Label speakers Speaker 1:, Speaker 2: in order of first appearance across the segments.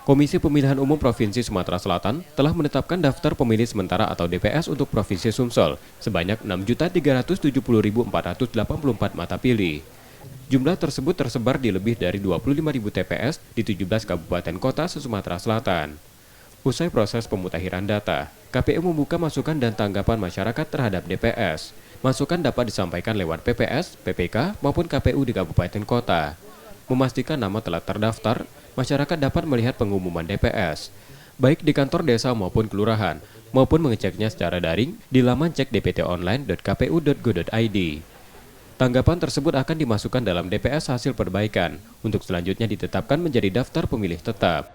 Speaker 1: Komisi Pemilihan Umum Provinsi Sumatera Selatan telah menetapkan daftar pemilih sementara atau DPS untuk Provinsi Sumsel sebanyak 6.370.484 mata pilih. Jumlah tersebut tersebar di lebih dari 25.000 TPS di 17 kabupaten kota se-Sumatera Selatan. Usai proses pemutahiran data, KPU membuka masukan dan tanggapan masyarakat terhadap DPS. Masukan dapat disampaikan lewat PPS, PPK, maupun KPU di kabupaten kota. Memastikan nama telah terdaftar, masyarakat dapat melihat pengumuman DPS, baik di kantor desa maupun kelurahan, maupun mengeceknya secara daring di laman cekdptonline.kpu.go.id. Tanggapan tersebut akan dimasukkan dalam DPS hasil perbaikan, untuk selanjutnya ditetapkan menjadi daftar pemilih tetap.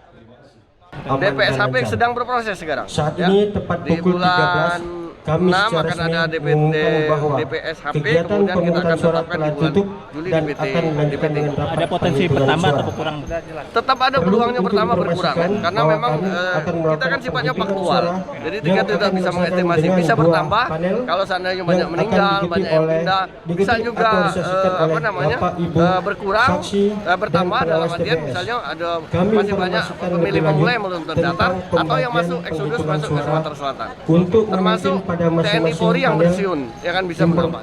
Speaker 2: DPS HP sedang berproses sekarang.
Speaker 3: Saat ini tepat pukul 13 kami
Speaker 2: 6
Speaker 3: secara
Speaker 2: akan ada
Speaker 3: resmi mengumumkan bahwa
Speaker 2: DPS HP,
Speaker 3: kegiatan
Speaker 2: kemudian kita akan
Speaker 3: pemungutan suara
Speaker 2: tetapkan
Speaker 3: telah
Speaker 2: di bulan
Speaker 3: tutup
Speaker 2: Juli
Speaker 3: dan
Speaker 2: DPT.
Speaker 3: akan dilanjutkan dengan rapat
Speaker 4: Ada potensi
Speaker 3: penghitungan
Speaker 4: bertambah
Speaker 3: suara.
Speaker 4: atau kurang?
Speaker 2: Tetap ada peluangnya bertambah berkurang, karena
Speaker 3: bahwa
Speaker 2: memang
Speaker 3: kami akan
Speaker 2: kita
Speaker 3: melakukan
Speaker 2: kan sifatnya
Speaker 3: penghitungan
Speaker 2: faktual.
Speaker 3: suara
Speaker 2: Jadi
Speaker 3: yang
Speaker 2: kita tidak
Speaker 3: akan
Speaker 2: bisa
Speaker 3: dilaksanakan
Speaker 2: mengestimasi,
Speaker 3: dengan
Speaker 2: bisa
Speaker 3: dua
Speaker 2: bertambah
Speaker 3: panel
Speaker 2: kalau seandainya
Speaker 3: yang
Speaker 2: banyak
Speaker 3: akan
Speaker 2: meninggal,
Speaker 3: diikuti
Speaker 2: banyak yang
Speaker 3: oleh-
Speaker 2: pindah,
Speaker 3: diikuti
Speaker 2: bisa
Speaker 3: atau
Speaker 2: juga
Speaker 3: disaksikan oleh Bapak, Ibu,
Speaker 2: berkurang,
Speaker 3: saksi,
Speaker 2: bertambah
Speaker 3: dan
Speaker 2: dalam
Speaker 3: pengawas
Speaker 2: artian
Speaker 3: TPS.
Speaker 2: misalnya ada
Speaker 3: Kami
Speaker 2: masih banyak
Speaker 3: informasikan
Speaker 2: pemilih
Speaker 3: lebih
Speaker 2: pemula
Speaker 3: lanjut
Speaker 2: yang belum terdaftar
Speaker 3: tentang
Speaker 2: atau yang masuk
Speaker 3: pembagian
Speaker 2: eksodus
Speaker 3: penghitungan
Speaker 2: masuk ke
Speaker 3: suara
Speaker 2: Sumatera Selatan.
Speaker 3: untuk
Speaker 2: Termasuk
Speaker 3: memimpin pada
Speaker 2: TNI
Speaker 3: masing-masing
Speaker 2: Polri yang
Speaker 3: panel
Speaker 2: pensiun, yang kan bisa menambah.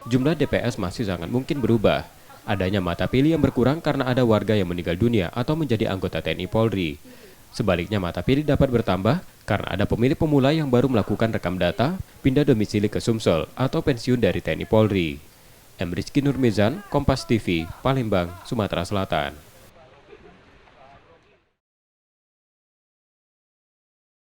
Speaker 1: Jumlah DPS masih sangat mungkin berubah. Adanya mata pilih yang berkurang karena ada warga yang meninggal dunia atau menjadi anggota TNI Polri. Sebaliknya mata pilih dapat bertambah karena ada pemilih pemula yang baru melakukan rekam data, pindah domisili ke Sumsel atau pensiun dari TNI Polri. M. Rizky Nurmizan, Kompas TV, Palembang, Sumatera Selatan.